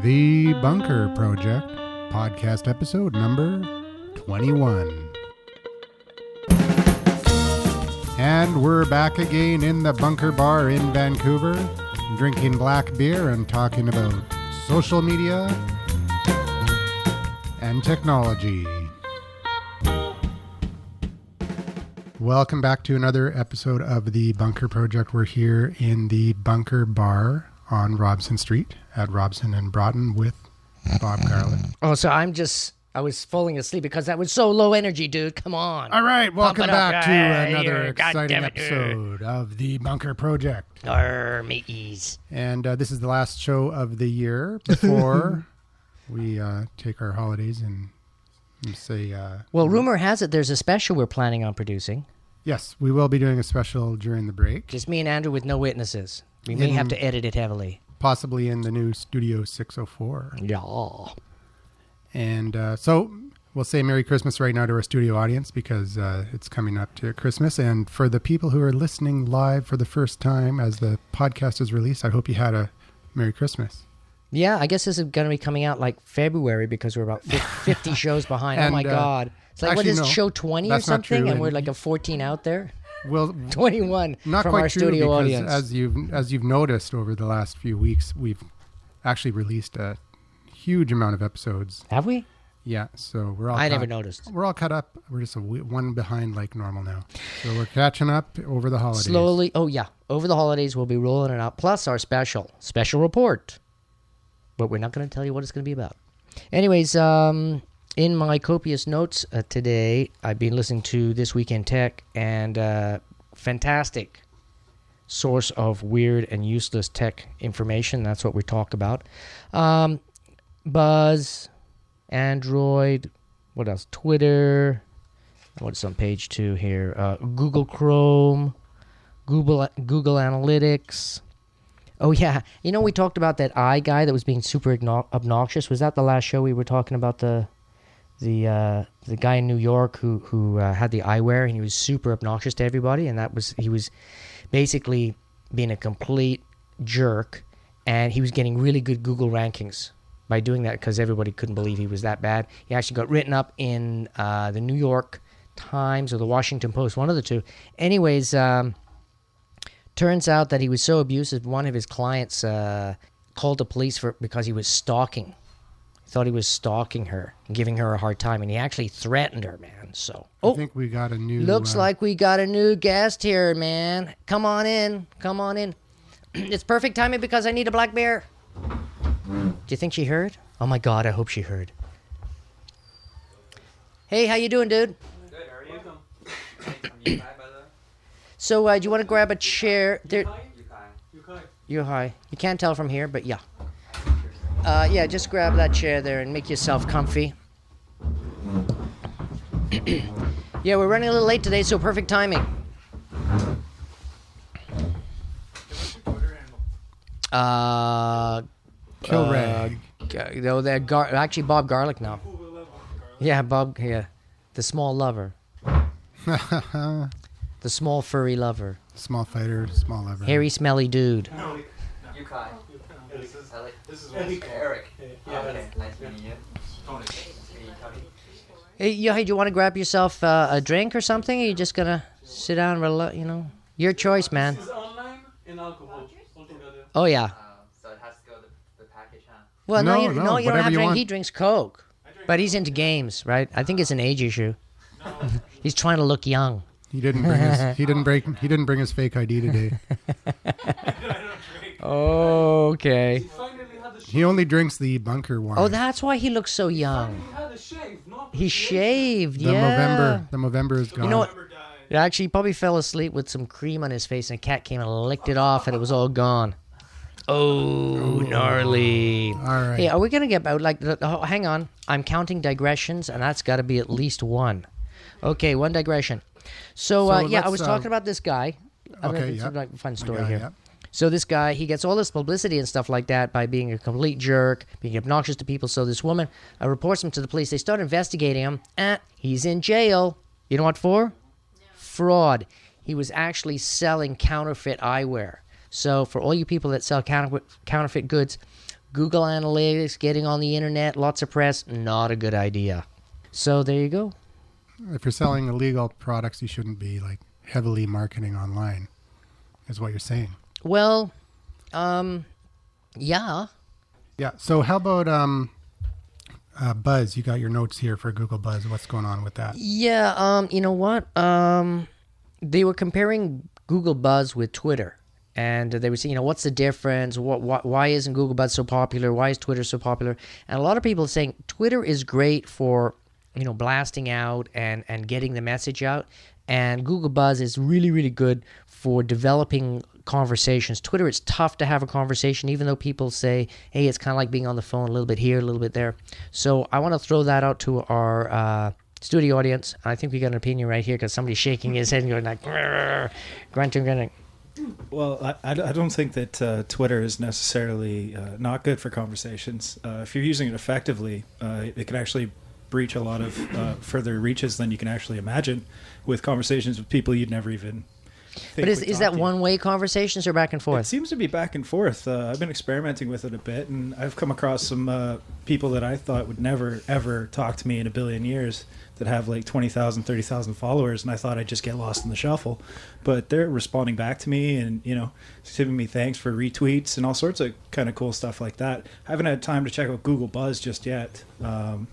The Bunker Project, podcast episode number 21. And we're back again in the Bunker Bar in Vancouver, drinking black beer and talking about social media and technology. Welcome back to another episode of The Bunker Project. We're here in the Bunker Bar on Robson Street at Robson and Broughton with Bob Garlick. Oh, so I was falling asleep because that was so low energy, dude. Come on. All right, welcome back to another God exciting damn it, episode of The Bunker Project. Mateys. And this is the last show of the year before we take our holidays and say... Well, rumor has it there's a special we're planning on producing. Yes, we will be doing a special during the break. Just me and Andrew with no witnesses. We may have to edit it heavily. Possibly in the new Studio 604. Yeah. And so we'll say Merry Christmas right now to our studio audience because it's coming up to Christmas. And for the people who are listening live for the first time as the podcast is released, I hope you had a Merry Christmas. Yeah, I guess this is going to be coming out like February because we're about 50 shows behind. And, oh, my God. It's like, actually, what is no, show 20 or that's not something? true. And we're like a 14 out there? Well, 21 not from quite our true studio because audience. as you've noticed over the last few weeks, we've actually released a huge amount of episodes. Have we? Yeah, so we're all I never noticed. We're all caught up. We're just one behind like normal now. So we're catching up over the holidays. Slowly. Oh, yeah. Over the holidays, we'll be rolling it out. Plus our special report. But we're not going to tell you what it's going to be about. Anyways, in my copious notes today, I've been listening to This Week in Tech, and fantastic source of weird and useless tech information. That's what we talk about. Buzz, Android, what else? Twitter. What's on page 2 here? Google Chrome, Google Analytics. Oh, yeah. You know, we talked about that eye guy that was being super obnoxious. Was that the last show we were talking about the guy in New York who had the eyewear, and he was super obnoxious to everybody, and he was basically being a complete jerk, and he was getting really good Google rankings by doing that because everybody couldn't believe he was that bad. He actually got written up in the New York Times or the Washington Post, one of the two. Anyways, turns out that he was so abusive, one of his clients called the police because he was stalking. He thought he was stalking her and giving her a hard time, and he actually threatened her, man. So, I think we got a new... Looks like we got a new guest here, man. Come on in. It's perfect timing because I need a black bear. Do you think she heard? Oh, my God, I hope she heard. Hey, how you doing, dude? Good, how are you? So, do you want to grab a chair? There, Yukai. you're high. You can't tell from here, but yeah. Yeah, just grab that chair there and make yourself comfy. Yeah, we're running a little late today, so perfect timing. Kilrag. No, they're actually Bob Garlic now. Yeah, Bob. Yeah, the small lover. The small furry lover. Small fighter, small lever. Hairy, smelly dude. Yukai. This is Eric. Yeah. Okay, nice meeting you. Tony. Nice to meet you, Tony. Hey, do you want to grab yourself a drink or something? Or are you just gonna sit down, Your choice, man. This is online and alcohol altogether. Oh yeah. So it has to go the package, huh? Well, No, you don't whatever have to you drink. want. He drinks Coke, but he's into games, right? I think it's an age issue. He's trying to look young. He didn't bring his fake ID today. Okay. He finally had a shave. He only drinks the bunker wine. Oh, that's why he looks so young. He had a shave, not He shaved, the yeah. Movember is gone. You know what? Never died. Actually, he probably fell asleep with some cream on his face, and a cat came and licked it off, and it was all gone. Oh, gnarly. All right. Hey, are we going to get about, hang on. I'm counting digressions, and that's got to be at least one. Okay, one digression. So I let's, was talking about this guy. Okay, It's yeah. a fun story guy, here. yeah. So this guy, he gets all this publicity and stuff like that by being a complete jerk, being obnoxious to people. So this woman reports him to the police. They start investigating him. He's in jail. You know what for? No. Fraud. He was actually selling counterfeit eyewear. So for all you people that sell counterfeit goods, Google Analytics, getting on the internet, lots of press, not a good idea. So there you go. If you're selling illegal products, you shouldn't be like heavily marketing online, is what you're saying. Well, yeah. Yeah. So how about Buzz? You got your notes here for Google Buzz. What's going on with that? Yeah, you know what? They were comparing Google Buzz with Twitter. And they were saying, what's the difference? Why isn't Google Buzz so popular? Why is Twitter so popular? And a lot of people are saying Twitter is great for, blasting out and getting the message out. And Google Buzz is really, really good for developing conversations. Twitter, it's tough to have a conversation, even though people say, hey, it's kind of like being on the phone, a little bit here, a little bit there. So I want to throw that out to our studio audience. I think we got an opinion right here because somebody's shaking his head and going like, grunting. Well, I don't think that Twitter is necessarily not good for conversations. If you're using it effectively, it can actually breach a lot of further reaches than you can actually imagine with conversations with people you'd never even think. But is that one-way conversations or back and forth? It seems to be back and forth. I've been experimenting with it a bit, and I've come across some people that I thought would never, ever talk to me in a billion years that have like 20,000, 30,000 followers, and I thought I'd just get lost in the shuffle. But they're responding back to me and, giving me thanks for retweets and all sorts of kind of cool stuff like that. I haven't had time to check out Google Buzz just yet, so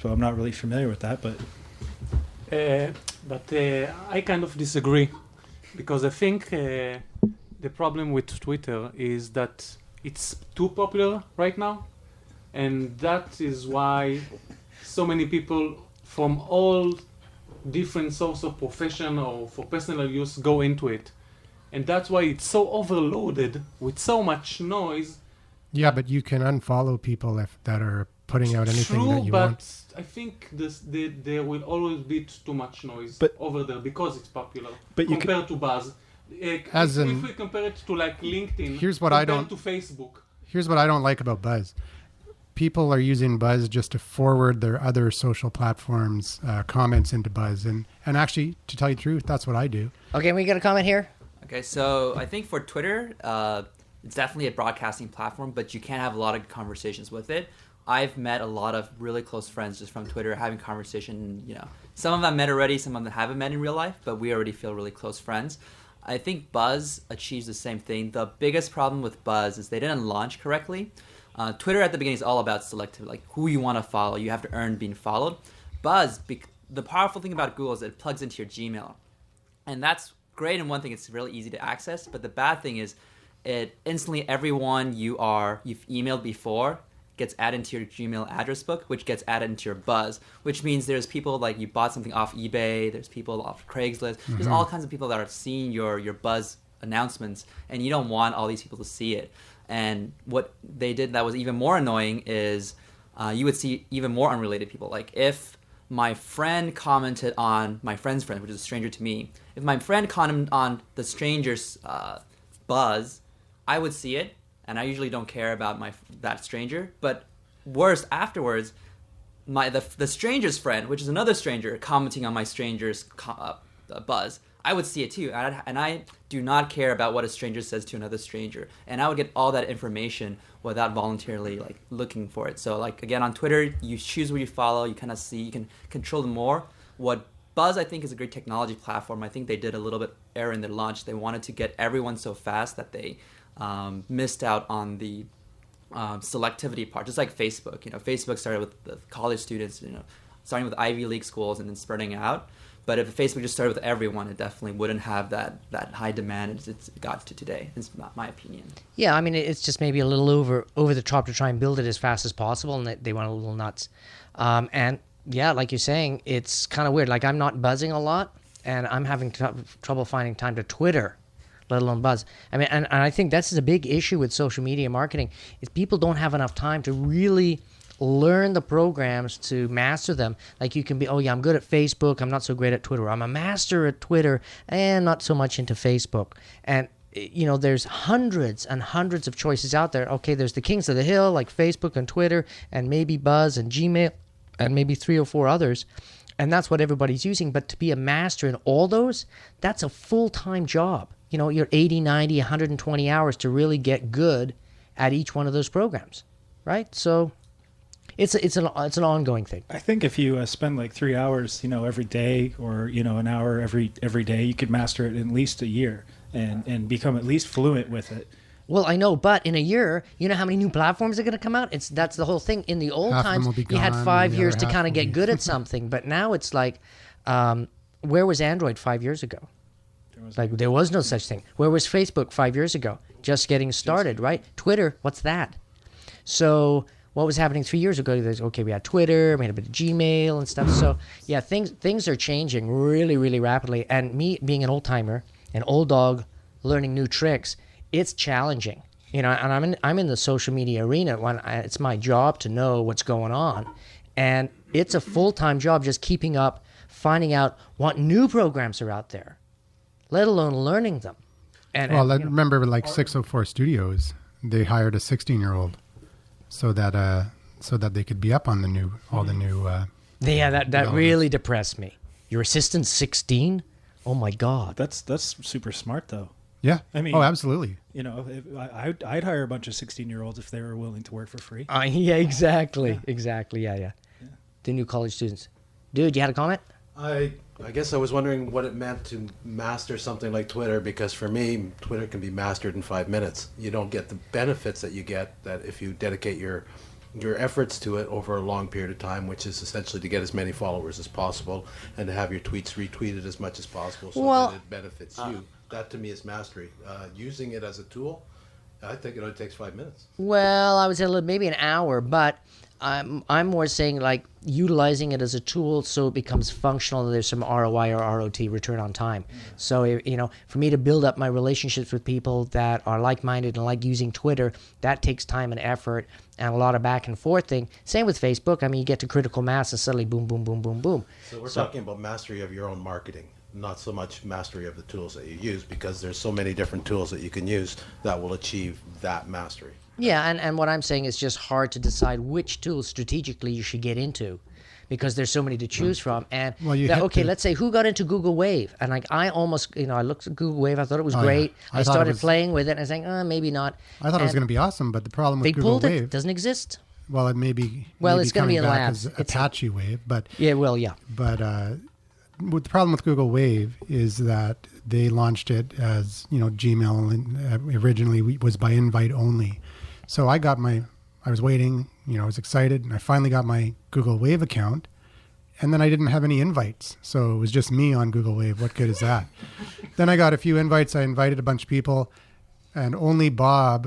I'm not really familiar with that. But I kind of disagree, because I think the problem with Twitter is that it's too popular right now, and that is why so many people from all different sorts of profession or for personal use go into it. And that's why it's so overloaded with so much noise. Yeah, but you can unfollow people that are putting out anything that you want. I think there will always be too much noise over there because it's popular compared to Buzz. If we compare it to like LinkedIn, to Facebook. Here's what I don't like about Buzz. People are using Buzz just to forward their other social platforms comments into Buzz. And actually, to tell you the truth, that's what I do. Okay, we got a comment here. Okay, so I think for Twitter, it's definitely a broadcasting platform, but you can have a lot of conversations with it. I've met a lot of really close friends just from Twitter having conversation. Some of them met already, some of them haven't met in real life, but we already feel really close friends. I think Buzz achieves the same thing. The biggest problem with Buzz is they didn't launch correctly. Twitter at the beginning is all about selective, like who you want to follow. You have to earn being followed. Buzz, the powerful thing about Google is it plugs into your Gmail. And that's great in one thing, it's really easy to access. But the bad thing is it instantly everyone you've emailed before gets added into your Gmail address book, which gets added into your Buzz, which means there's people like you bought something off eBay, there's people off Craigslist, there's all kinds of people that are seeing your Buzz announcements, and you don't want all these people to see it. And what they did that was even more annoying is you would see even more unrelated people. Like if my friend commented on my friend's friend, which is a stranger to me, if my friend commented on the stranger's Buzz, I would see it, and I usually don't care about that stranger. But worse, afterwards, the stranger's friend, which is another stranger, commenting on my stranger's Buzz, I would see it too, and I do not care about what a stranger says to another stranger, and I would get all that information without voluntarily like looking for it. So like again on Twitter, you choose what you follow, you kind of see, you can control them more. What Buzz I think is a great technology platform. I think they did a little bit error in their launch. They wanted to get everyone so fast that they missed out on the selectivity part, just like Facebook. Facebook started with the college students, starting with Ivy League schools and then spreading out. But if Facebook just started with everyone, it definitely wouldn't have that high demand it's got to today. It's not my opinion. Yeah, I mean, it's just maybe a little over the top to try and build it as fast as possible, and they went a little nuts. And yeah, like you're saying, it's kind of weird. Like I'm not buzzing a lot, and I'm having trouble finding time to Twitter, let alone Buzz. I mean, and I think that's a big issue with social media marketing is people don't have enough time to really learn the programs to master them. Like you can be, oh yeah, I'm good at Facebook, I'm not so great at Twitter. I'm a master at Twitter and not so much into Facebook. And there's hundreds and hundreds of choices out there. Okay, there's the kings of the hill like Facebook and Twitter and maybe Buzz and Gmail and maybe 3 or 4 others. And that's what everybody's using. But to be a master in all those, that's a full-time job. You're 80, 90, 120 hours to really get good at each one of those programs, right? So it's an ongoing thing. I think if you spend like 3 hours, every day, or an hour every day, you could master it in at least a year and become at least fluent with it. Well, I know, but in a year, you know how many new platforms are going to come out? That's the whole thing. In the old Half of them times, will be you had gone, 5 and the years other to half kind of will get be- good at something, but now it's like, where was Android 5 years ago? Like, there was no such thing. Where was Facebook 5 years ago? Just getting started, right? Twitter, what's that? So what was happening 3 years ago? There's, okay, we had Twitter, we had a bit of Gmail and stuff. So yeah, things are changing really, really rapidly. And me being an old timer, an old dog learning new tricks, it's challenging. And I'm in the social media arena when it's my job to know what's going on, and it's a full-time job just keeping up, finding out what new programs are out there, let alone learning them. Remember, like 604 Studios, they hired a 16-year-old so that they could be up on all the new. Yeah, that really depressed me. Your assistant's 16? Oh my God. That's super smart though. Yeah. I mean, absolutely. I'd hire a bunch of 16-year-olds if they were willing to work for free. Yeah, exactly. Exactly. Yeah. The new college students. Dude, you had a comment? I guess I was wondering what it meant to master something like Twitter, because for me, Twitter can be mastered in 5 minutes. You don't get the benefits that you get that if you dedicate your efforts to it over a long period of time, which is essentially to get as many followers as possible and to have your tweets retweeted as much as possible so that it benefits you. That to me is mastery. Using it as a tool, I think it only takes 5 minutes. Well, I would say maybe an hour, but I'm more saying like utilizing it as a tool so it becomes functional and there's some ROI or ROT, return on time. So, for me to build up my relationships with people that are like-minded and like using Twitter, that takes time and effort and a lot of back and forth thing. Same with Facebook. I mean, you get to critical mass and suddenly boom, boom, boom, boom, boom. So we're talking about mastery of your own marketing, not so much mastery of the tools that you use, because there's so many different tools that you can use that will achieve that mastery. Yeah, and what I'm saying is just hard to decide which tools strategically you should get into, because there's so many to choose from. And let's say who got into Google Wave, and like I almost, I looked at Google Wave, I thought it was great. Yeah. I started playing with it, and I was saying, maybe not. I thought it was going to be awesome, but the problem with they Google pulled Wave, it doesn't exist. Well, it may be. Well, it's going to be in back labs. as Apache Wave, but yeah, well, yeah. But the problem with Google Wave is that they launched it as Gmail, and originally was by invite only. So I was waiting, I was excited, and I finally got my Google Wave account, and then I didn't have any invites. So it was just me on Google Wave. What good is that? Then I got a few invites. I invited a bunch of people, and only Bob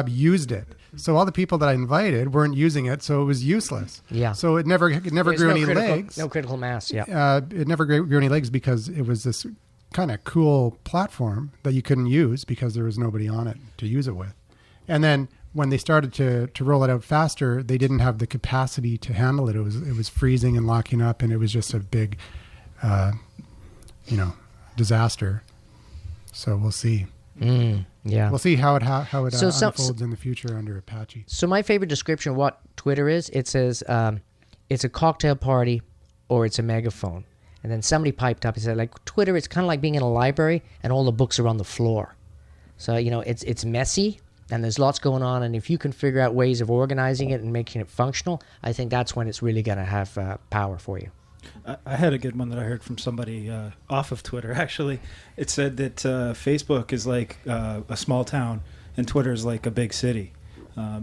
used it. So all the people that I invited weren't using it, so it was useless. Yeah. So it never grew any legs. No critical mass, yeah. It never grew any legs because it was this kind of cool platform that you couldn't use because there was nobody on it to use it with. And then when they started to roll it out faster, they didn't have the capacity to handle it. It was freezing and locking up, and it was just a big, disaster. So we'll see. Yeah. We'll see how it unfolds in the future under Apache. So my favorite description of what Twitter is, it says it's a cocktail party or it's a megaphone. And then somebody piped up and said, like, Twitter, it's kind of like being in a library and all the books are on the floor. So, it's messy and there's lots going on. And if you can figure out ways of organizing it and making it functional, I think that's when it's really going to have power for you. I had a good one that I heard from somebody off of Twitter, actually. It said that Facebook is like a small town and Twitter is like a big city,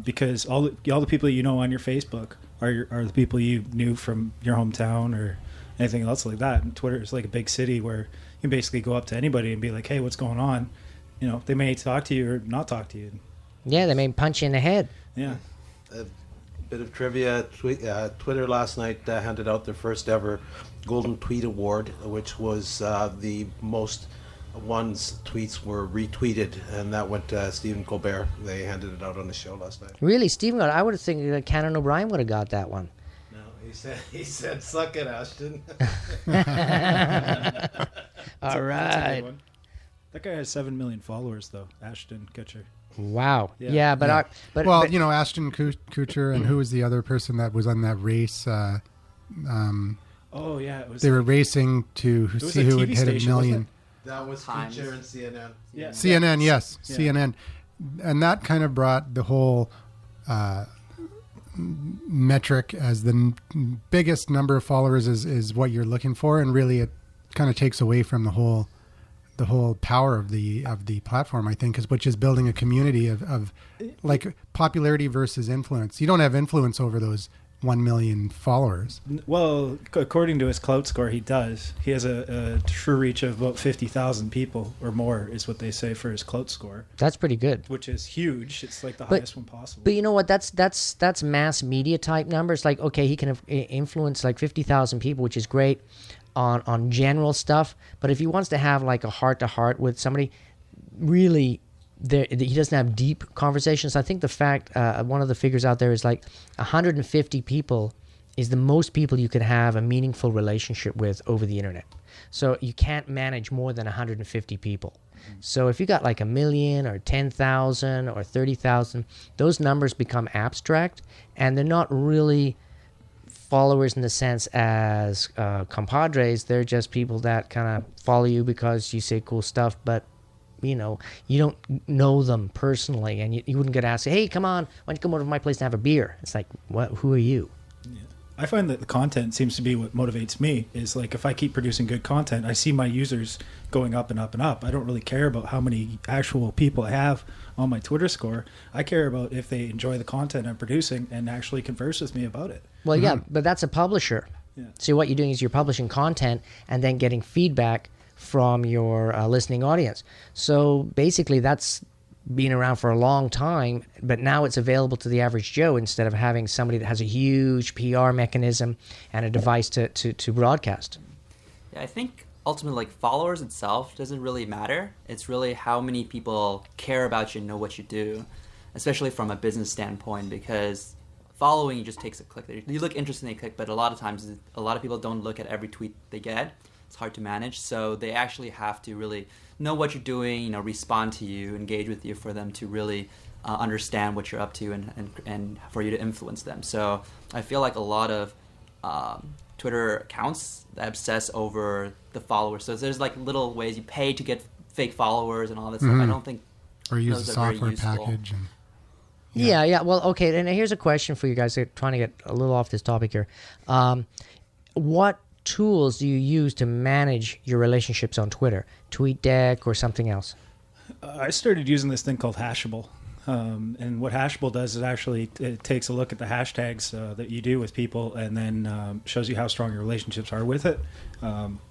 because all the people you know on your Facebook are the people you knew from your hometown or anything else like that. And Twitter is like a big city where you can basically go up to anybody and be like, hey, what's going on? They may talk to you or not talk to you. Yeah, they may punch you in the head. Yeah. Bit of trivia, Twitter last night handed out their first ever Golden Tweet Award, which was the most one's tweets were retweeted, and that went to Stephen Colbert. They handed it out on the show last night. Really? Stephen got it? I would have think that Conan O'Brien would have got that one. No, he said suck it, Ashton. All right. That guy has 7 million followers, though, Ashton Kutcher. Wow. Yeah. Yeah, but Ashton Kutcher, and who was the other person that was on that race? Oh yeah, it was. They were racing to see who would hit a million. That was Times. Kutcher and CNN. Yeah. CNN, yes, Yeah. CNN. and that kind of brought the whole metric as the biggest number of followers is what you're looking for, and really it kind of takes away from the whole power of the platform, I think, which is building a community of like popularity versus influence. You don't have influence over those 1 million followers. Well, according to his Clout Score, he does. He has a true reach of about 50,000 people or more, is what they say for his Clout Score, That's pretty good. which is huge. It's like the But- highest one possible. But you know what? That's mass media type numbers. Like, okay, he can influence like 50,000 people, which is great on general stuff. But if he wants to have like a heart to heart with somebody, really, he doesn't have deep conversations. I think the fact one of the figures out there is like 150 people is the most people you could have a meaningful relationship with over the internet. So you can't manage more than 150 people. So if you got like 1 million or 10,000 or 30,000, those numbers become abstract, and they're not really followers in the sense as compadres. They're just people that kind of follow you because you say cool stuff, but you know, you don't know them personally, and you wouldn't get asked, hey, come on, why don't you come over to my place and have a beer? It's like, what? Who are you? I find that the content seems to be what motivates me. Is like if I keep producing good content, I see my users going up and up and up. I don't really care about how many actual people I have on my Twitter score. I care about if they enjoy the content I'm producing and actually converse with me about it. Well, yeah, but that's a publisher. Yeah. So what you're doing is you're publishing content and then getting feedback from your listening audience. So basically that's been around for a long time, but now it's available to the average Joe instead of having somebody that has a huge PR mechanism and a device to broadcast. Yeah, I think ultimately, like, followers itself doesn't really matter. It's really how many people care about you and know what you do, especially from a business standpoint, because following just takes a click. You look interesting, they click, but a lot of times, a lot of people don't look at every tweet they get. It's hard to manage, so they actually have to really know what you're doing, you know, respond to you, engage with you for them to really understand what you're up to and for you to influence them. So I feel like a lot of Twitter accounts that obsess over the followers. So there's like little ways you pay to get fake followers and all that stuff. I don't think Or use those a are very software useful. package. And, Yeah. Well, okay, and here's a question for you guys. They're trying to get a little off this topic here. What tools do you use to manage your relationships on Twitter? TweetDeck or something else? I started using this thing called Hashable. And what Hashable does is actually it takes a look at the hashtags that you do with people and then shows you how strong your relationships are with it.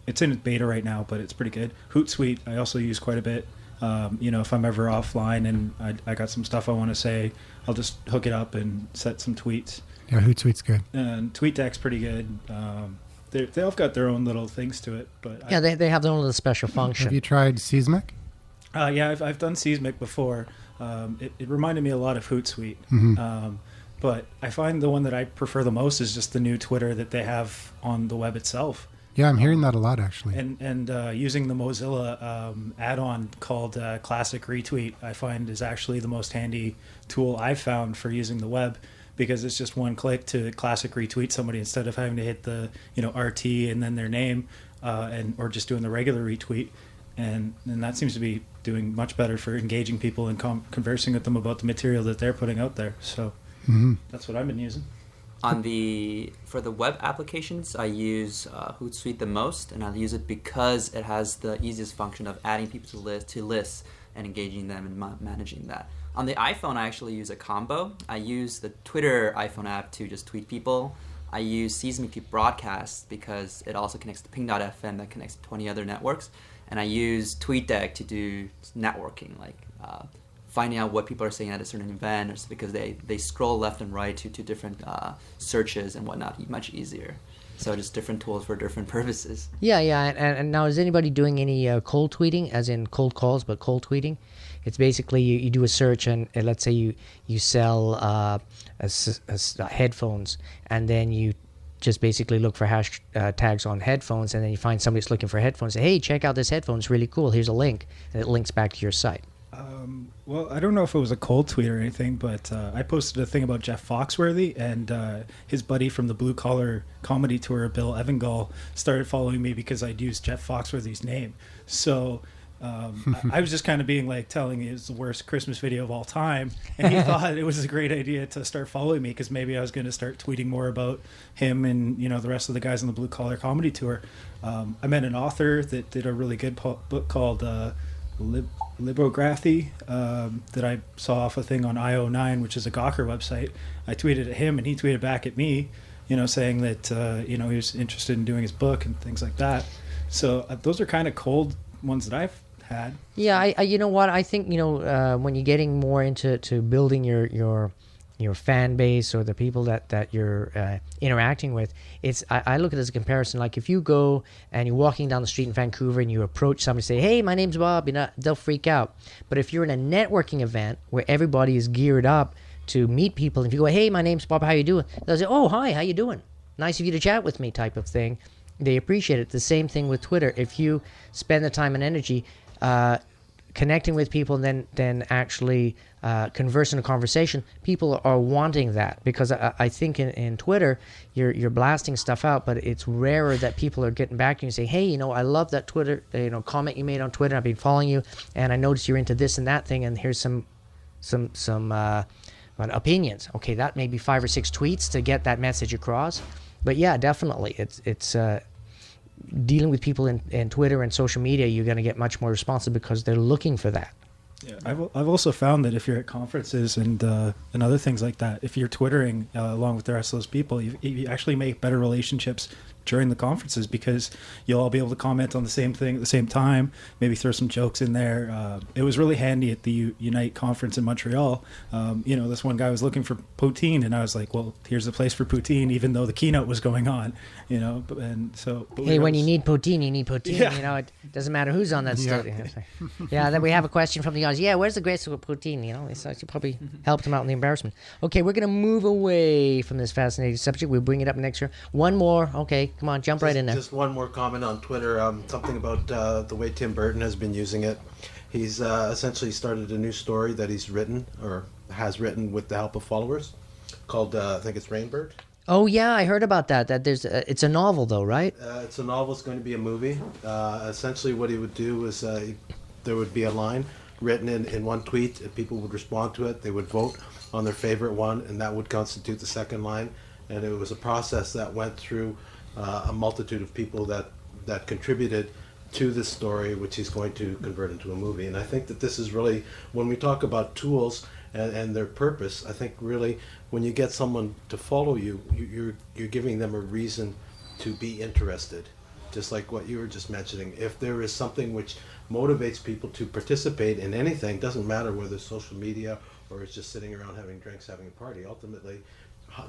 It's in beta right now, but it's pretty good. Hootsuite I also use quite a bit. You know, if I'm ever offline and I got some stuff I want to say, I'll just hook it up and set some tweets. yeah, Hootsuite's good. And TweetDeck's pretty good. They all got their own little things to it, but Yeah, they have their own little special function. Have you tried Seismic? yeah, I've done Seismic before. It reminded me a lot of Hootsuite, but I find the one that I prefer the most is just the new Twitter that they have on the web itself. Yeah, I'm hearing that a lot, actually. And using the Mozilla add-on called Classic Retweet, I find is actually the most handy tool I've found for using the web, because it's just one click to classic retweet somebody instead of having to hit the RT and then their name or just doing the regular retweet. And that seems to be doing much better for engaging people and conversing with them about the material that they're putting out there. So that's what I've been using. For the web applications, I use Hootsuite the most, and I use it because it has the easiest function of adding people to lists and engaging them and managing that. On the iPhone, I actually use a combo. I use the Twitter iPhone app to just tweet people. I use Seismic to broadcast because it also connects to Ping.fm that connects to 20 other networks. And I use TweetDeck to do networking, like finding out what people are saying at a certain event, or because they scroll left and right to different searches and whatnot, much easier. So just different tools for different purposes. Yeah. And now, is anybody doing any cold tweeting, as in cold calls, but cold tweeting? It's basically you do a search, and let's say you sell headphones, and then you just basically look for tags on headphones, and then you find somebody that's looking for headphones. Say, hey, check out this headphone. It's really cool. Here's a link, and it links back to your site. Well, I don't know if it was a cold tweet or anything, but I posted a thing about Jeff Foxworthy, and his buddy from the Blue Collar Comedy Tour, Bill Evangall, started following me because I'd used Jeff Foxworthy's name. So I was just kind of being like telling you it's the worst Christmas video of all time, and he thought it was a great idea to start following me because maybe I was going to start tweeting more about him and the rest of the guys on the Blue Collar Comedy Tour. I met an author that did a really good book called Libography that I saw off a thing on IO9, which is a Gawker website. I tweeted at him, and he tweeted back at me, saying that he was interested in doing his book and things like that. So those are kind of cold ones that I've had. Yeah, I you know what I think when you're getting more into building your fan base or the people that you're interacting with, I look at it as a comparison. Like if you go and you're walking down the street in Vancouver and you approach somebody and say, "Hey, my name's Bob," they'll freak out. But if you're in a networking event where everybody is geared up to meet people, and if you go, "Hey, my name's Bob, how you doing?" They'll say, "Oh, hi, how you doing? Nice of you to chat with me," type of thing. They appreciate it. The same thing with Twitter. If you spend the time and energy connecting with people and then actually conversing a conversation, people are wanting that, because I think in Twitter you're blasting stuff out, but it's rarer that people are getting back to you and say, "Hey, I love that Twitter comment you made on Twitter. I've been following you and I noticed you're into this and that thing, and here's some opinions." Okay, that may be 5 or 6 tweets to get that message across. But yeah, definitely, it's dealing with people in Twitter and social media. You're going to get much more responsive because they're looking for that. Yeah, I've also found that if you're at conferences and other things like that, if you're twittering along with the rest of those people, you actually make better relationships during the conferences, because you'll all be able to comment on the same thing at the same time, maybe throw some jokes in there. It was really handy at the Unite conference in Montreal. This one guy was looking for poutine, and I was like, "Well, here's the place for poutine," even though the keynote was going on. And so. Hey, when you need poutine, you need poutine. Yeah. It doesn't matter who's on that stage. Yeah. Then we have a question from the audience. Yeah, where's the grace of poutine? So you probably helped him out in the embarrassment. Okay, we're gonna move away from this fascinating subject. We'll bring it up next year. One more. Okay. Come on, jump right in there. Just one more comment on Twitter. Something about the way Tim Burton has been using it. He's essentially started a new story that he's written, or has written with the help of followers, called I think it's Rainbird. Oh yeah, I heard about that. That there's it's a novel though, right? It's a novel. It's going to be a movie. Essentially, what he would do is there would be a line written in one tweet, and people would respond to it. They would vote on their favorite one, and that would constitute the second line. And it was a process that went through a multitude of people that contributed to this story, which he's going to convert into a movie. And I think that this is really, when we talk about tools and their purpose, I think really when you get someone to follow you, you're giving them a reason to be interested. Just like what you were just mentioning. If there is something which motivates people to participate in anything, doesn't matter whether it's social media or it's just sitting around having drinks, having a party, ultimately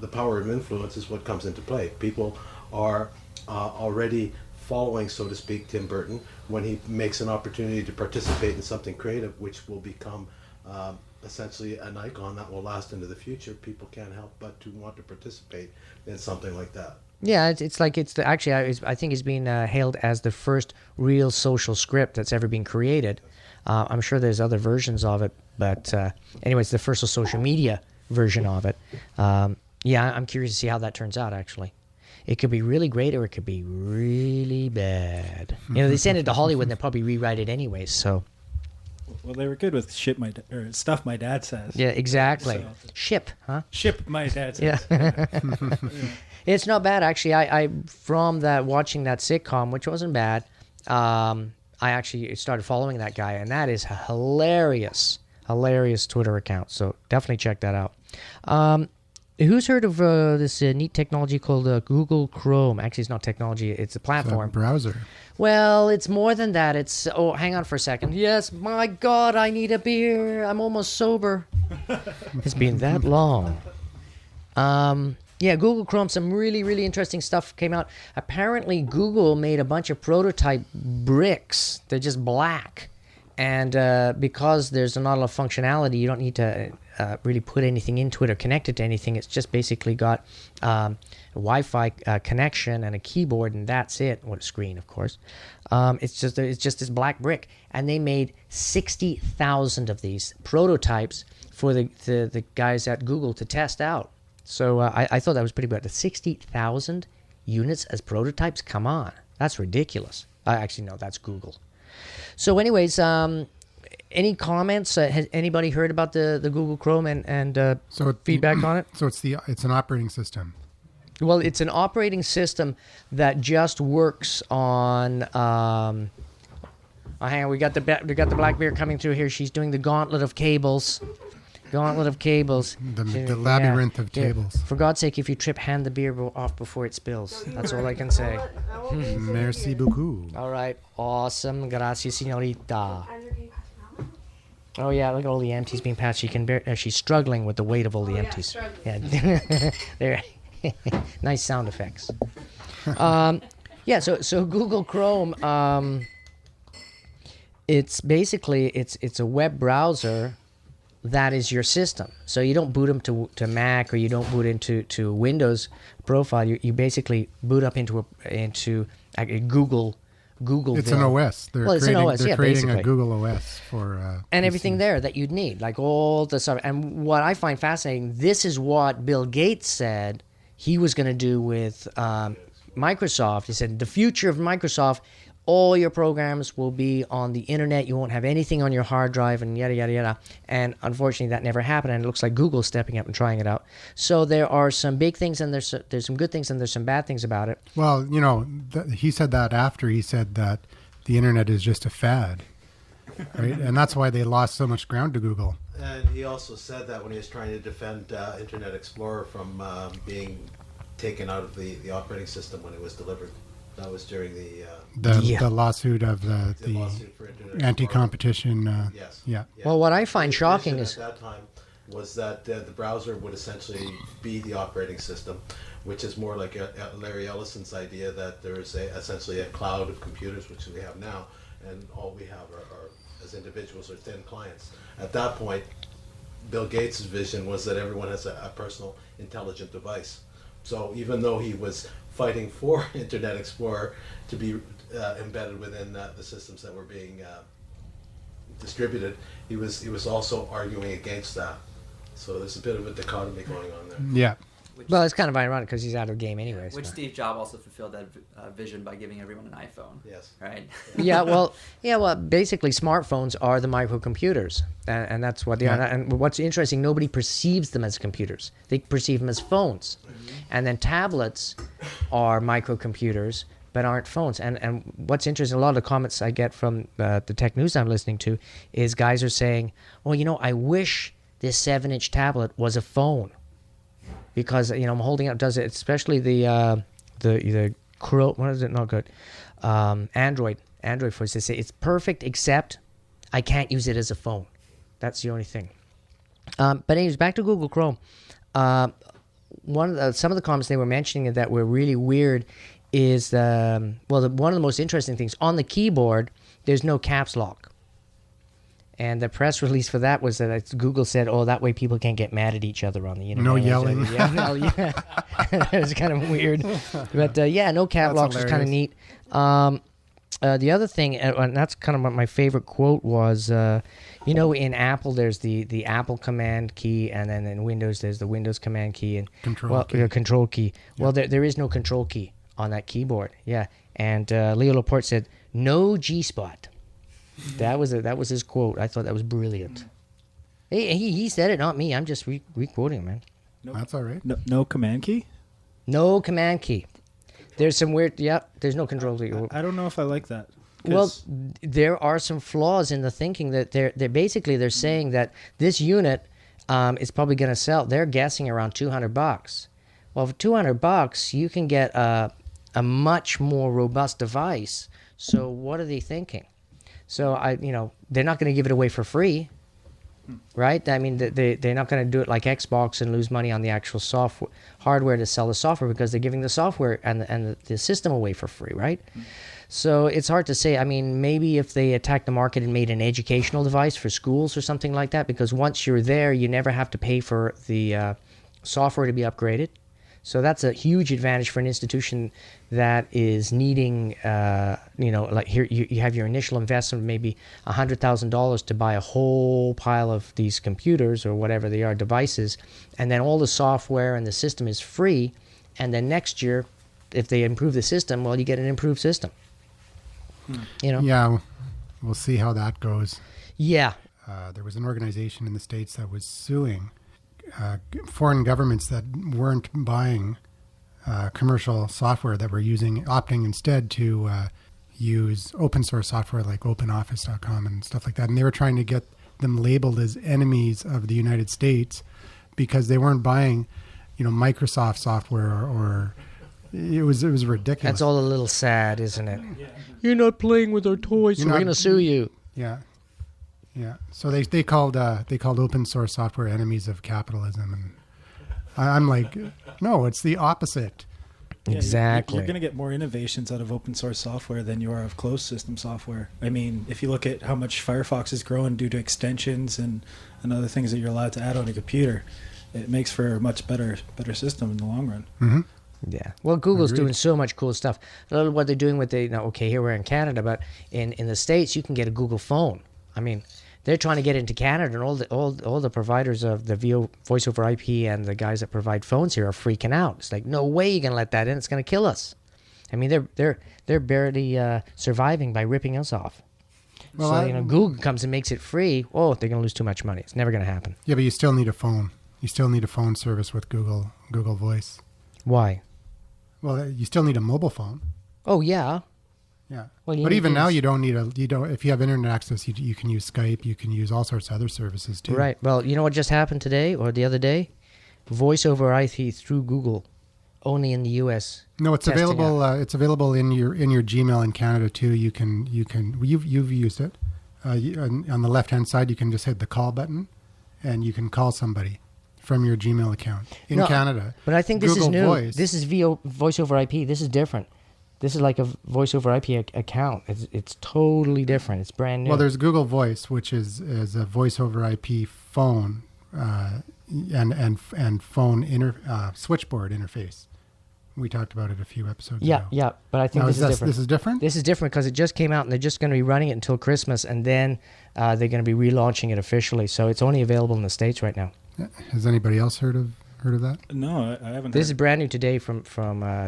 the power of influence is what comes into play. People are already following, so to speak, Tim Burton when he makes an opportunity to participate in something creative, which will become essentially an icon that will last into the future. People can't help but to want to participate in something like that. Yeah, it's like I think it's been hailed as the first real social script that's ever been created. I'm sure there's other versions of it, but anyway, it's the first social media version of it. Yeah, I'm curious to see how that turns out, actually. It could be really great or it could be really bad. They send it to Hollywood and they'll probably rewrite it anyways, so. Well, they were good with stuff my dad says. Yeah, exactly. So. Ship, huh? Ship my dad says. Yeah. It's not bad, actually. I from watching that sitcom, which wasn't bad, I actually started following that guy, and that is a hilarious Twitter account, so definitely check that out. Who's heard of this neat technology called Google Chrome? Actually, it's not technology. It's a platform. It's a browser. Well, it's more than that. It's... Oh, hang on for a second. Yes, my God, I need a beer. I'm almost sober. It's been that long. Yeah, Google Chrome, some really, really interesting stuff came out. Apparently, Google made a bunch of prototype bricks. They're just black. And because there's not a lot of functionality, you don't need to really put anything into it or connect it to anything. It's just basically got a Wi-Fi connection and a keyboard, and that's it. What a screen, of course. It's just this black brick. And they made 60,000 of these prototypes for the guys at Google to test out. So I thought that was pretty good. The 60,000 units as prototypes? Come on. That's ridiculous. Actually, no, that's Google. So, anyways, any comments? Has anybody heard about the Google Chrome and feedback on it? So it's an operating system. Well, it's an operating system that just works on. Hang on, we got the black bear coming through here. She's doing the gauntlet of cables. Gauntlet of cables. The labyrinth of tables. For God's sake, if you trip, hand the beer off before it spills. That's all I can say. Merci beaucoup. All right. Awesome. Gracias, señorita. Oh, yeah. Look at all the empties being passed. She's struggling with the weight of all the empties. Yeah. There. Nice sound effects. Yeah. So Google Chrome. It's basically it's a web browser that is your system. So you don't boot them to Mac, or you don't boot into Windows profile. You basically boot up into a Google. It's an OS. It's an OS. They're creating basically a Google OS for and everything there that you'd need, like all the stuff. And what I find fascinating, this is what Bill Gates said he was going to do with Microsoft. He said the future of Microsoft, all your programs will be on the internet. You won't have anything on your hard drive and yada, yada, yada. And unfortunately, that never happened. And it looks like Google's stepping up and trying it out. So there are some big things, and there's some good things, and there's some bad things about it. Well, he said that after he said that the internet is just a fad, right? And that's why they lost so much ground to Google. And he also said that when he was trying to defend Internet Explorer from being taken out of the operating system when it was delivered. That was during the lawsuit of the lawsuit for Internet anti-competition. Yes. Yeah. Well, what I find shocking is is at that time was that the browser would essentially be the operating system, which is more like Larry Ellison's idea that there is essentially a cloud of computers, which we have now, and all we have are as individuals are thin clients. At that point, Bill Gates' vision was that everyone has a personal intelligent device. So even though he was fighting for Internet Explorer to be embedded within the systems that were being distributed, he was also arguing against that. So there's a bit of a dichotomy going on there. Yeah. well, it's kind of ironic because he's out of the game anyways. Which but. Steve Jobs also fulfilled that vision by giving everyone an iPhone. Yes. Right? Well, basically smartphones are the microcomputers, and that's what they are. And what's interesting, nobody perceives them as computers. They perceive them as phones. Mm-hmm. And then tablets are microcomputers, but aren't phones. And what's interesting, a lot of the comments I get from the tech news I'm listening to is guys are saying, well, I wish this 7-inch tablet was a phone. Because I'm holding up, does it, especially the Chrome, what is it? Not good. Android for us. They say it's perfect, except I can't use it as a phone. That's the only thing. But anyways, back to Google Chrome. Some of the comments they were mentioning that were really weird is one of the most interesting things on the keyboard. There's no caps lock. And the press release for that was that Google said, that way people can't get mad at each other on the internet. No yelling. That was kind of weird. But no cap locks was kind of neat. The other thing, and that's kind of what my favorite quote was, in Apple there's the Apple command key, and then in Windows there's the Windows command key and control key. Yeah. Well, there is no control key on that keyboard. Yeah, and Leo Laporte said, "No G-spot." That was his quote. I thought that was brilliant. He said it, not me. I'm just re-quoting him, man. No, that's all right. No command key? No command key. There's some weird... there's no control key. I don't know if I like that. Well, there are some flaws in the thinking that they're saying that this unit is probably going to sell. They're guessing around $200. Well, for $200, you can get a much more robust device. So what are they thinking? So they're not going to give it away for free, right? I mean, they're not going to do it like Xbox and lose money on the actual hardware to sell the software, because they're giving the software and the system away for free, right? So it's hard to say. I mean, maybe if they attacked the market and made an educational device for schools or something like that, because once you're there, you never have to pay for the software to be upgraded. So that's a huge advantage for an institution that is needing, like here you have your initial investment, maybe $100,000 to buy a whole pile of these computers or whatever they are, devices, and then all the software and the system is free. And then next year, if they improve the system, well, you get an improved system. Yeah. we'll see how that goes. Yeah. There was an organization in the States that was suing foreign governments that weren't buying commercial software, that were opting instead to use open source software like OpenOffice.com and stuff like that. And they were trying to get them labeled as enemies of the United States because they weren't buying, Microsoft software or it was ridiculous. That's all a little sad, isn't it? Yeah. You're not playing with our toys, so we're going to sue you. Yeah. Yeah. So they called open source software enemies of capitalism, and I'm like, no, it's the opposite. Yeah, Exactly. You're going to get more innovations out of open source software than you are of closed system software. I mean, if you look at how much Firefox is growing due to extensions and other things that you're allowed to add on a computer, it makes for a much better system in the long run. Mm-hmm. Yeah. Well, Google's Agreed. doing so much cool stuff. A lot of what they're doing with here we're in Canada, but in the States you can get a Google phone. I mean, they're trying to get into Canada, and all the providers of the voice over IP and the guys that provide phones here are freaking out. It's like, no way you're gonna let that in. It's gonna kill us. I mean, they're barely surviving by ripping us off. Well, So Google comes and makes it free. Oh, they're gonna lose too much money. It's never gonna happen. Yeah, but you still need a phone. You still need a phone service with Google Voice. Why? Well, you still need a mobile phone. Oh yeah. Yeah. Well, you But need even to now, use- you don't. If you have internet access, you can use Skype. You can use all sorts of other services too. Right. Well, you know what just happened today or the other day? Voice over IP through Google, only in the U.S. No, it's Testing available. It's available in your Gmail in Canada too. You've used it. On the left hand side, you can just hit the call button, and you can call somebody from your Gmail account in No, Canada. But I think this Google is new. Voice. This is voice over IP. This is different. This is like a voice over IP account. It's totally different. It's brand new. Well, there's Google Voice, which is a voice over IP phone and phone switchboard interface. We talked about it a few episodes ago. Yeah. But I think Now, this is different. This is different. This is different because it just came out and they're just going to be running it until Christmas, and then they're going to be relaunching it officially. So it's only available in the States right now. Has anybody else heard of that? No, I haven't. This is heard. brand new today from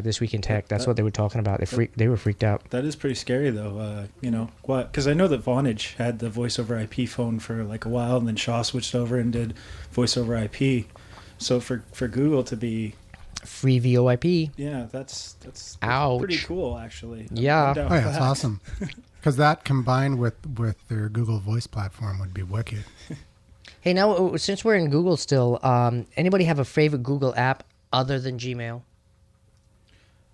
This Week in Tech. That's what they were talking about. They were freaked out. That is pretty scary, though. Because I know that Vonage had the voice over IP phone for like a while, and then Shaw switched over and did voice over IP. So for Google to be, Free VoIP. yeah, that's Ouch. pretty cool, actually. Yeah. No doubt Oh yeah, with it's that. awesome. Because that combined with their Google Voice platform would be wicked. Hey, now since we're in Google still, anybody have a favorite Google app other than Gmail?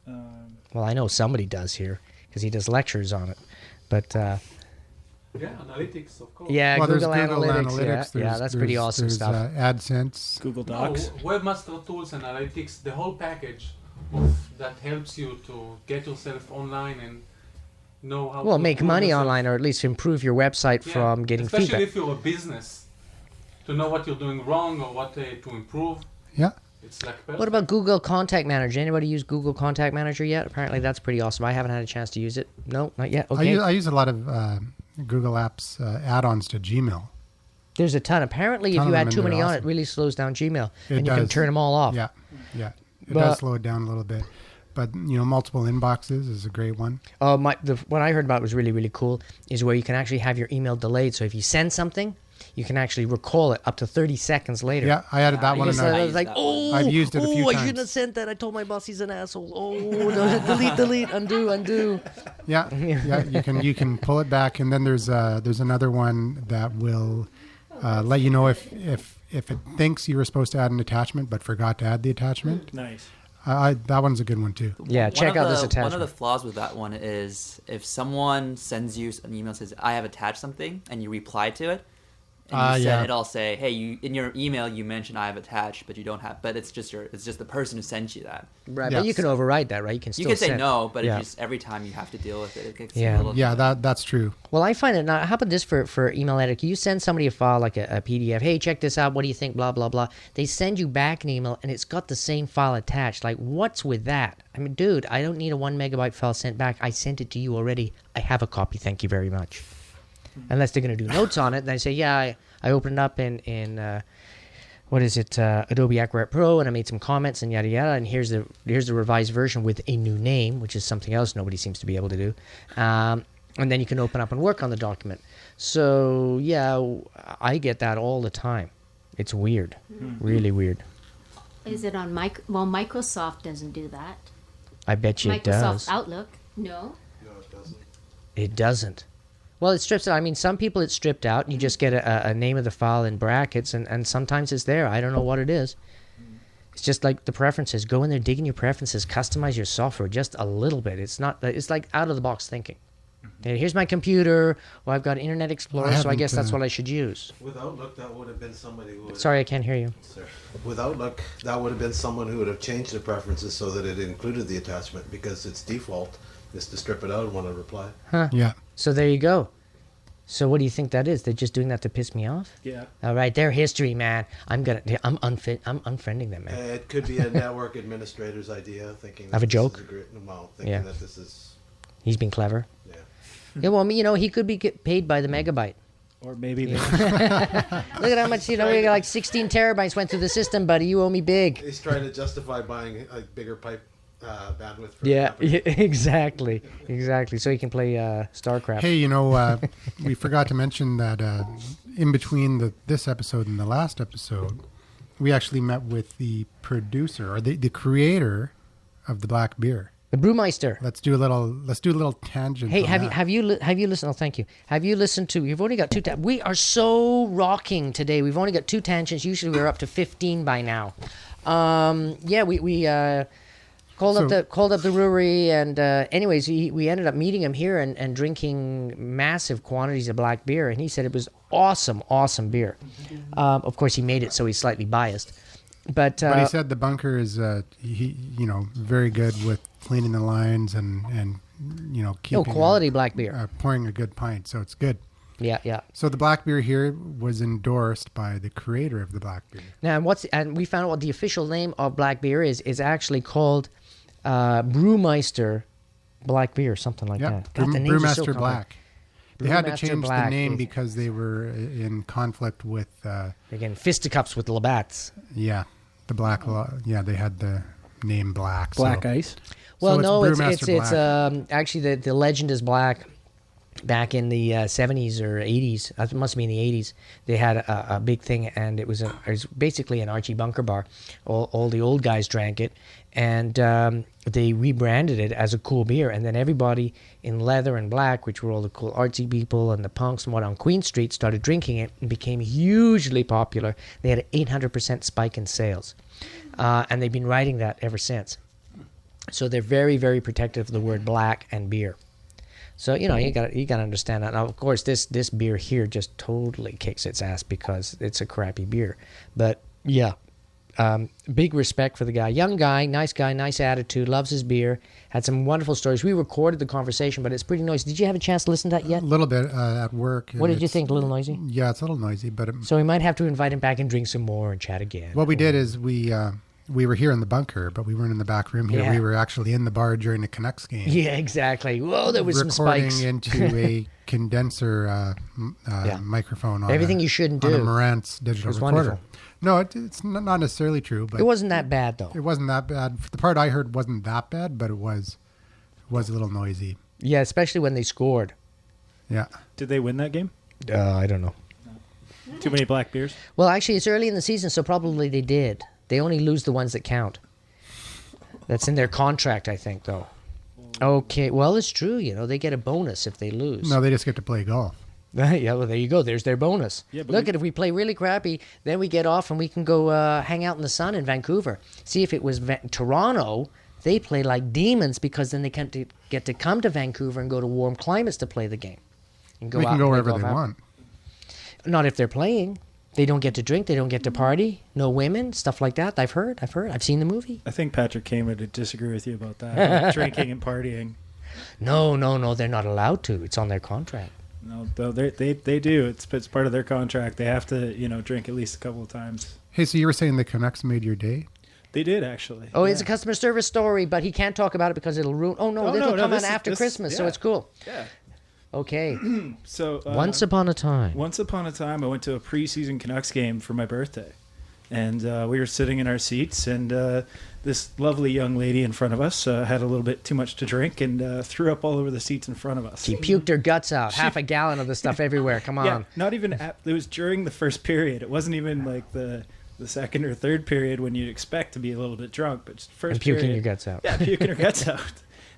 Well, I know somebody does here because he does lectures on it. But Yeah, analytics, of course. yeah, Well, Google there's Google Analytics. Yeah, that's pretty awesome there's, stuff. AdSense. Google No, Docs. Webmaster Tools, analytics, the whole package that helps you to get yourself online and know how Well, to make improve money yourself. online, or at least improve your website Yeah, from getting especially feedback. if you're a business, to know what you're doing wrong or what to improve. Yeah. It's like perfect. What about Google Contact Manager? Anybody use Google Contact Manager yet? Apparently, that's pretty awesome. I haven't had a chance to use it. No, not yet. Okay. I use a lot of Google Apps add-ons to Gmail. There's a ton. Apparently, if Ton you of add them, too and many they're on, it awesome. really slows down Gmail, It and you can does. turn them all off. Yeah. It But- does slow it down a little bit. But, multiple inboxes is a great one. What I heard about was really, really cool is where you can actually have your email delayed. So if you send something, you can actually recall it up to 30 seconds later. Yeah, I added that I one. used In to- our, I I use was like, that one. oh, I've used it a few I times. shouldn't have sent that. I told my boss he's an asshole. Oh, no, delete, undo. yeah, you can pull it back, and then there's another one that will let you know if it thinks you were supposed to add an attachment but forgot to add the attachment. Nice. That one's a good one too. Yeah, check out this One attachment. of the flaws with that one is if someone sends you an email that says, I have attached something, and you reply to it, and Yeah. it'll say, hey, you in your email you mentioned I have attached, but you don't have, but it's just the person who sent you that. Right, Yeah. but you can override that, right? You can still You can say send. no, but Yeah. it just every time you have to deal with it, it gets Yeah. a little. Yeah, that's true. Well, I find it not. How about this for email editor? You send somebody a file like a PDF. Hey, check this out. What do you think? Blah blah blah. They send you back an email, and it's got the same file attached. Like, what's with that? I mean, dude, I don't need a 1 megabyte file sent back. I sent it to you already. I have a copy. Thank you very much. Unless they're going to do notes on it, and I say, yeah, I opened it up in what is it, Adobe Acrobat Pro, and I made some comments and yada yada. And here's the revised version with a new name, which is something else nobody seems to be able to do. And then you can open up and work on the document. So, yeah, I get that all the time. It's weird. Really weird. Is it on Well, Microsoft doesn't do that. I bet you it Microsoft does. Outlook, no. No, it doesn't. It doesn't. Well, it strips it. I mean, some people it's stripped out, and you just get a name of the file in brackets, and sometimes it's there. I don't know what it is. It's just like the preferences. Go in there, dig in your preferences, customize your software just a little bit. It's not. It's like out of the box thinking. Okay, here's my computer. Well, I've got Internet Explorer, so I guess that's what I should use. With Outlook, that would have been somebody who would... Sorry, I can't hear you. Sir. With Outlook, that would have been someone who would have changed the preferences so that it included the attachment, because its default is to strip it out and want to reply. Yeah. So there you go. So what do you think that is? They're just doing that to piss me off? Yeah. All right, their history, man. I'm unfriending them, man. It could be a network administrator's idea, thinking... Have a this joke? is thinking Yeah. that this is... He's being clever. Yeah. Yeah, well, you know, he could be get paid by the megabyte. Or maybe Look at how much, you know, we got like 16 terabytes went through the system, buddy. You owe me big. He's trying to justify buying a bigger pipe bandwidth. For Yeah, exactly. So he can play StarCraft. Hey, you know, we forgot to mention that in between this episode and the last episode, we actually met with the producer or the creator of the black beer. The Brewmeister. Let's do a little tangent. Hey, on have that. you listened? Oh, thank you. Have you listened to? You've only got two. We are so rocking today. We've only got 2 tangents. Usually we're up to 15 by now. Yeah, we called up the brewery, and anyways, we ended up meeting him here and drinking massive quantities of black beer, and he said it was awesome beer. Of course, he made it, so he's slightly biased. But he said the bunker is very good with cleaning the lines and keeping quality black beer. Pouring a good pint, so it's good. Yeah. So the black beer here was endorsed by the creator of the black beer. Now, and we found out what the official name of black beer is actually called Brewmeister Black Beer, something like that. God, the names are so Brewmaster complicated. Black. They had to Brewmaster change Black the name is- because they were in conflict with Again, fisticuffs with Labatt's. the black law. Yeah, they had the name Black. Black so. Ice. Well, So no, it's Brewmaster actually the legend is black. Back in the 70s or 80s, it must be in the 80s, they had a big thing, and it was basically an Archie Bunker bar. All the old guys drank it, and they rebranded it as a cool beer. And then everybody in leather and black, which were all the cool artsy people and the punks and what on Queen Street, started drinking it and became hugely popular. They had an 800% spike in sales, and they've been writing that ever since. So they're very, very protective of the word black and beer. So you got to understand that. Now, of course, this beer here just totally kicks its ass because it's a crappy beer. But yeah, big respect for the guy. Young guy, nice attitude, loves his beer. Had some wonderful stories. We recorded the conversation, but it's pretty noisy. Did you have a chance to listen to that yet? A little bit at work. What did you think? A little noisy? Yeah, it's a little noisy, but So we might have to invite him back and drink some more and chat again. what we did is we were here in the bunker, but we weren't in the back room here. Yeah. We were actually in the bar during the Canucks game. Yeah, exactly. Whoa, there was some recording spikes. into a condenser microphone on Everything you shouldn't on a do. Marantz digital was recorder. wonderful. No, it's not necessarily true, but It wasn't that bad, though. it wasn't that bad. The part I heard wasn't that bad, but it was a little noisy. Yeah, especially when they scored. Yeah. Did they win that game? I don't know. Too many black beers? Well, actually, it's early in the season, so probably they did. They only lose the ones that count. That's in their contract, I think, though. Okay, well, it's true. They get a bonus if they lose. No, they just get to play golf. Yeah, well, there you go. There's their bonus. Yeah, but Look, if we play really crappy, then we get off and we can go hang out in the sun in Vancouver. See, if it was Toronto, they play like demons because then they can't get to come to Vancouver and go to warm climates to play the game. And They out can and go play wherever golf they after. want. Not if they're playing. They don't get to drink. They don't get to party. No women, stuff like that. I've heard. I've seen the movie. I think Patrick came to disagree with you about that. Like drinking and partying. No. They're not allowed to. It's on their contract. No, though they do. It's part of their contract. They have to, drink at least a couple of times. Hey, so you were saying the Canucks made your day? They did, actually. Oh, Yeah. it's a customer service story, but he can't talk about it because it'll ruin. Oh, no, Oh, this no, will no, come this out is- after this- Christmas, so yeah. it's cool. Yeah. Okay. So Once upon a time. Once upon a time, I went to a preseason Canucks game for my birthday, And we were sitting in our seats, and this lovely young lady in front of us had a little bit too much to drink and threw up all over the seats in front of us. She puked her guts out. Half a gallon of the stuff everywhere. Come on. Yeah, not even. It was during the first period. It wasn't even like the second or third period when you'd expect to be a little bit drunk, but just first And puking period, your guts out. Yeah, puking her guts out.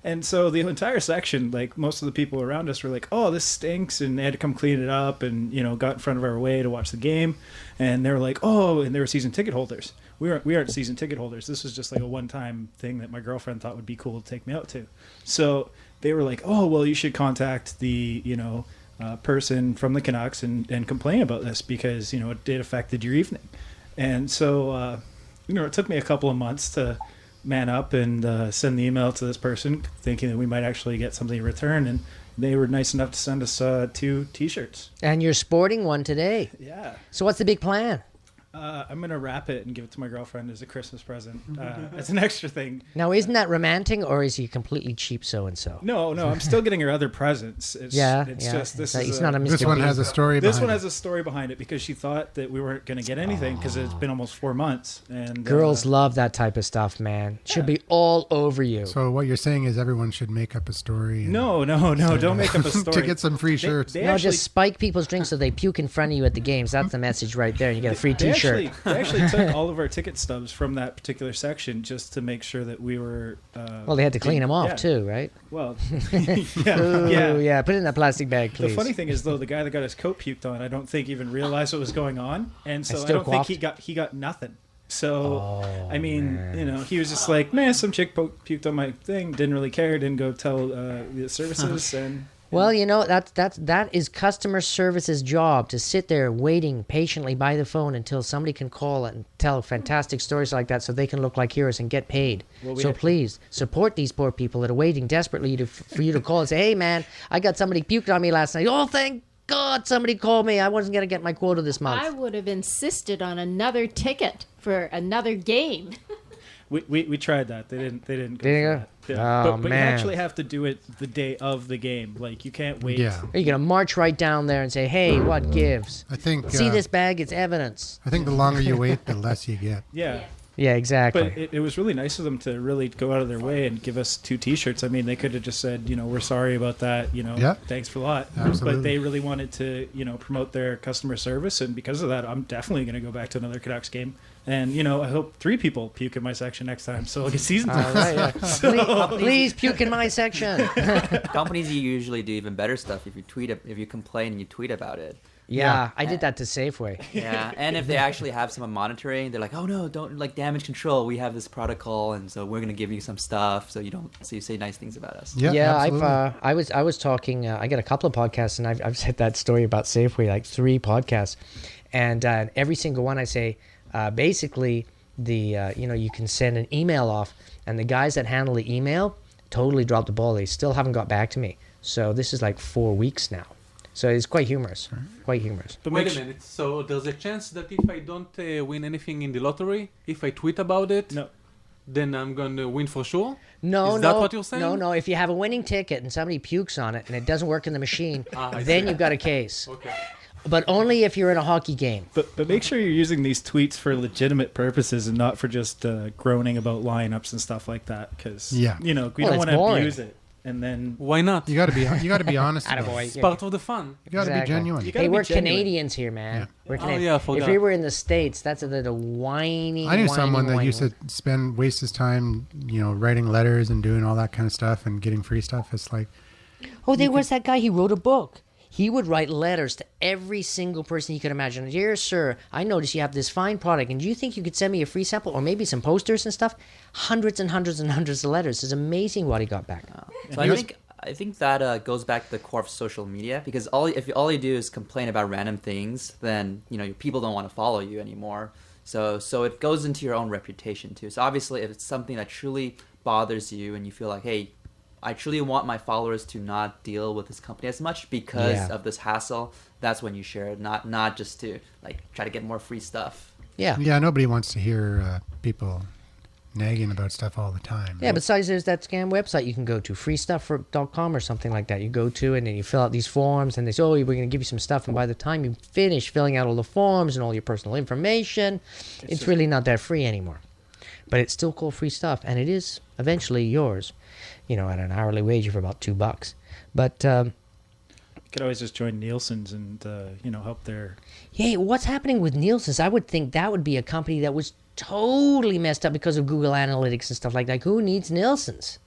And so the entire section, like most of the people around us were like, "Oh, this stinks," and they had to come clean it up, and got in front of our way to watch the game. And they were like, "Oh," and they were season ticket holders. We aren't season ticket holders. This was just like a one-time thing that my girlfriend thought would be cool to take me out to. So they were like, "Oh, well, you should contact the person from the Canucks and complain about this because it did affected your evening." And so it took me a couple of months to man up and send the email to this person, thinking that we might actually get something in return. And they were nice enough to send us 2 T-shirts. And you're sporting one today. Yeah. So what's the big plan? I'm going to wrap it and give it to my girlfriend as a Christmas present. As an extra thing. Now, isn't that romantic, or is he completely cheap so-and-so? No, I'm still getting her other presents. It's just this It's not a Mr. This one Bean. has a story This behind one it. has a story behind it because she thought that we weren't going to get anything because it's been almost 4 months. And Girls love that type of stuff, man. Should be all over you. So what you're saying is everyone should make up a story. And No, don't make up a story. to get some free shirts. They No, actually, just spike people's drinks so they puke in front of you at the games. That's the message right there. You get a free T-shirt. They actually took all of our ticket stubs from that particular section just to make sure that we were. Well, they had to clean them off yeah. too, right? Well, Ooh, yeah. Put it in that plastic bag, please. The funny thing is, though, the guy that got his coat puked on, I don't think even realized what was going on, and so I still don't quaffed? think he got nothing. So, Oh, I mean, man. he was just like, man, some chick puked on my thing, didn't really care, didn't go tell the services, and Well, that is customer service's job, to sit there waiting patiently by the phone until somebody can call and tell fantastic stories like that so they can look like heroes and get paid. Well, So please support these poor people that are waiting desperately for you to call and say, "Hey, man, I got somebody puked on me last night." "Oh, thank God somebody called me. I wasn't going to get my quota this month." I would have insisted on another ticket for another game. we tried that. They didn't go. Didn't for go? that. Yeah. Oh, but you man. actually have to do it the day of the game. Like you can't wait. Yeah. Are you going to march right down there and say, "Hey, what gives? I think. See this bag? It's evidence." I think the longer you wait, the less you get. Yeah. Yeah, exactly. But it was really nice of them to really go out of their way and give us 2 T-shirts. I mean, they could have just said, we're sorry about that. Yeah. Thanks for a lot. Absolutely. But they really wanted to, promote their customer service, and because of that, I'm definitely going to go back to another Canucks game. And I hope 3 people puke in my section next time, so I'll get season All right, yeah. Please puke in my section. Companies usually do even better stuff if you complain and you tweet about it. Yeah, I did that to Safeway. Yeah, and if they actually have someone monitoring, they're like, "Oh no, don't damage control. We have this protocol, and so we're gonna give you some stuff so you say nice things about us." Yeah, I've I was talking. I got a couple of podcasts, and I've said that story about Safeway, like 3 podcasts, and every single one I say, basically you can send an email off, and the guys that handle the email totally dropped the ball. They still haven't got back to me. So this is like 4 weeks now. So it's quite humorous. Quite humorous. But wait a minute. So there's a chance that if I don't win anything in the lottery, if I tweet about it, then I'm going to win for sure? No, Is that what you're saying? No. If you have a winning ticket and somebody pukes on it and it doesn't work in the machine, then you've got a case. Okay. But only if you're in a hockey game. But make sure you're using these tweets for legitimate purposes and not for just groaning about lineups and stuff like that. Because we don't want to abuse it. And then why not? You got to be honest. Attaboy. It's part of the fun. You got to be genuine. Hey, we're Canadians here, man. Yeah. We're Canadian. yeah, I forgot. If we were in the States, that's a whiny. I knew whiny, someone that whiny used to waste his time, writing letters and doing all that kind of stuff and getting free stuff. It's like, Oh, there was that guy. He wrote a book. He would write letters to every single person he could imagine. "Dear sir, I noticed you have this fine product, and do you think you could send me a free sample or maybe some posters and stuff?" Hundreds and hundreds and hundreds of letters. It's amazing what he got back. So I think that goes back to the core of social media, because if all you do is complain about random things, then people don't want to follow you anymore. So it goes into your own reputation too. So obviously, if it's something that truly bothers you and you feel like, hey, I truly want my followers to not deal with this company as much because of this hassle, that's when you share it, not just to try to get more free stuff. Yeah. Yeah, nobody wants to hear people nagging about stuff all the time. Yeah, besides there's that scam website you can go to, freestuff.com or something like that. You go to and then you fill out these forms and they say, oh, we're going to give you some stuff. And by the time you finish filling out all the forms and all your personal information, it's really not that free anymore. But it's still called free stuff, and it is eventually yours, at an hourly wage of about $2. But You could always just join Nielsen's and help their. yeah, what's happening with Nielsen's? I would think that would be a company that was totally messed up because of Google Analytics and stuff like that. Who needs Nielsen's?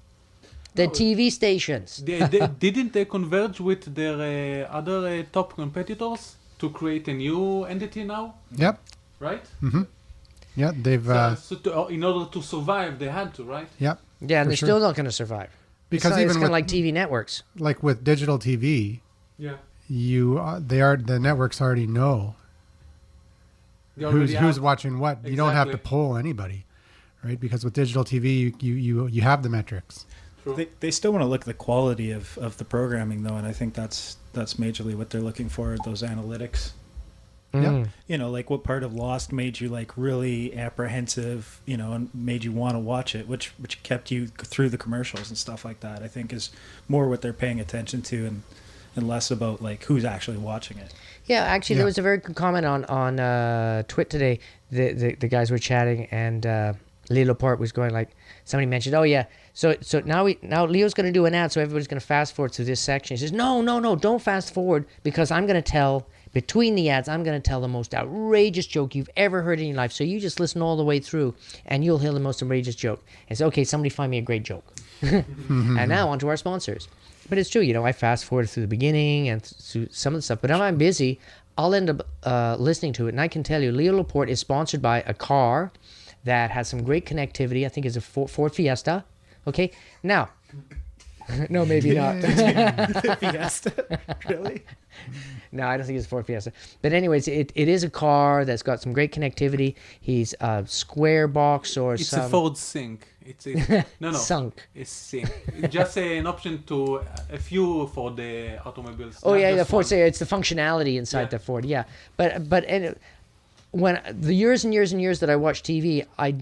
The TV stations. Didn't they converge with their other top competitors to create a new entity now? Yep. Right? Yeah, they've. In order to survive, they had to, right? Yep. Yeah, and For they're sure. still not going to survive. Because it's even kind with of like TV networks. like with digital TV, Yeah. the networks already know They already who's have- watching what. You don't have to Exactly. poll anybody, right? Because with digital TV, you have the metrics. True. They still want to look at the quality of the programming though, and I think that's majorly what they're looking for, those analytics. Yeah. Like what part of Lost made you like really apprehensive, and made you want to watch it, which kept you through the commercials and stuff like that. I think is more what they're paying attention to, and less about like who's actually watching it. Yeah, actually, Yeah. there was a very good comment on Twit today. The guys were chatting, and Leo Laporte was going like, somebody mentioned, oh yeah, so now Leo's going to do an ad, so everybody's going to fast forward to this section. He says, no, don't fast forward, because I'm going to tell, between the ads, I'm going to tell the most outrageous joke you've ever heard in your life. So you just listen all the way through, and you'll hear the most outrageous joke. And say, okay, somebody find me a great joke. And now on to our sponsors. But it's true, I fast forward through the beginning and through some of the stuff. But if I'm busy, I'll end up listening to it. And I can tell you, Leo Laporte is sponsored by a car that has some great connectivity. I think it's a Ford Fiesta. Okay, now, no, maybe not. Fiesta, really? No, I don't think it's a Ford Fiesta. But anyways, it is a car that's got some great connectivity. He's a square box or It's some a Ford Sync. No. sunk. It's Sync. It's just an option to a few for the automobiles. Oh not yeah, the just Ford. one. It's the functionality inside Yeah. the Ford. Yeah, but when the years and years and years that I watch TV, I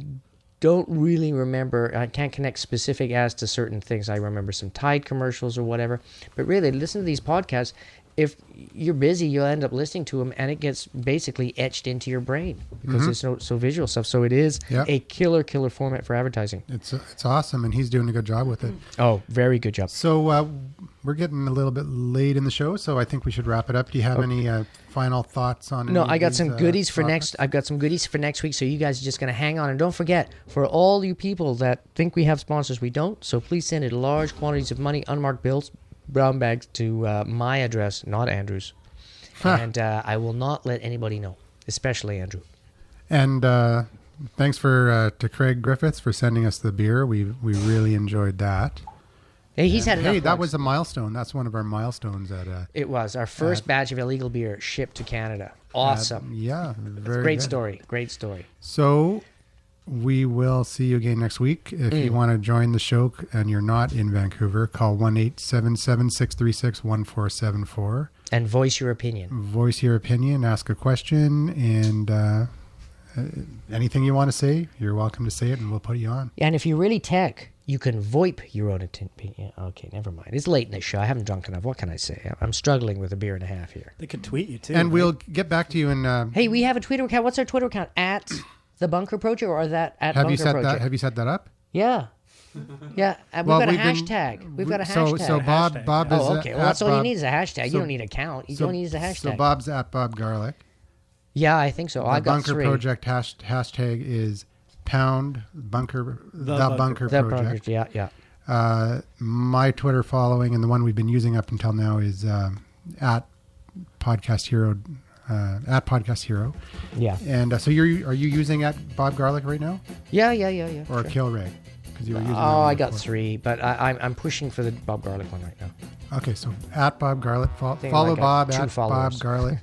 don't really remember. I can't connect specific ads to certain things. I remember some Tide commercials or whatever. But really, listen to these podcasts. If you're busy, you'll end up listening to them, and it gets basically etched into your brain because it's so visual stuff. So it is Yeah. a killer format for advertising. It's awesome, and he's doing a good job with it. Oh, very good job. So we're getting a little bit late in the show, so I think we should wrap it up. Do you have any final thoughts on? No, any I of got these, some goodies for next. topics? I've got some goodies for next week, so you guys are just going to hang on. And don't forget, for all you people that think we have sponsors, we don't. So please send in large quantities of money, unmarked bills, brown bags to my address, not Andrew's. And I will not let anybody know, especially Andrew. And thanks to Craig Griffiths for sending us the beer. We really enjoyed that. Hey, he's had enough. Hey, that bugs. was a milestone. That's one of our milestones at. It was our first batch of illegal beer shipped to Canada. Awesome. Yeah, very Great good. story. Great story. So we will see you again next week. If you want to join the show and you're not in Vancouver, call 1-877-636-1474. And voice your opinion. Voice your opinion, ask a question, and anything you want to say, you're welcome to say it, and we'll put you on. And if you're really tech, you can VoIP your own opinion. Okay, never mind. It's late in the show. I haven't drunk enough. What can I say? I'm struggling with a beer and a half here. They could tweet you too. And right? we'll get back to you. And Hey, we have a Twitter account. What's our Twitter account? At the Bunker Project, or that at have Bunker you set Project? that? Have you set that up? Yeah, yeah. We've Well, got a we've been- hashtag. We've got a So hashtag. Bob Hashtag, Bob yeah. is Oh, okay. Well, that's at all you Bob- need is a hashtag. so- You don't need a count. You so- don't need a hashtag. So Bob's at Bob Garlic. Yeah, I think so. The I got Bunker three. Project hashtag is pound bunker the Bunker The Project. Project. Yeah. My Twitter following and the one we've been using up until now is at Podcast Hero. At Podcast Hero. Yeah. And so are you using at Bob Garlic right now Yeah. or Sure. Kilreg? Because you were using. that Oh, one I got before. three, but I'm pushing for the Bob Garlic one right now. Okay, so at Bob Garlic, think follow I got Bob 2 at followers. Bob Garlic.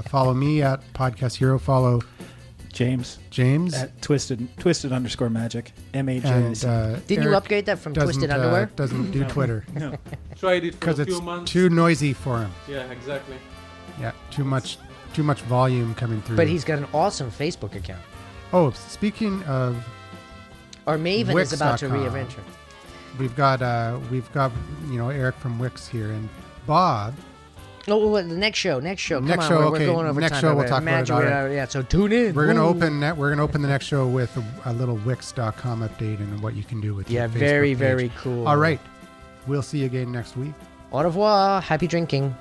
Follow me at Podcast Hero. Follow James James. at twisted _ magic and MAJIC. Didn't you Eric upgrade that from doesn't, Twisted Underwear? Doesn't do Twitter Tried it for because a it's few months. too noisy for him. Yeah, exactly. Yeah, too much volume coming through. But he's got an awesome Facebook account. Oh, speaking of Or Maven is about to Wix.com. re-enter. We've got Eric from Wix here, and Bob. Oh, well, the next show. Come Next on, show, we're okay. going over Next time. show, we'll already. talk about it, Imagine all we're right. out- Yeah, so tune in. We're gonna Woo. open the next show with a little Wix.com update and what you can do with Yeah, your Facebook very, page. very cool. All right, we'll see you again next week. Au revoir. Happy drinking.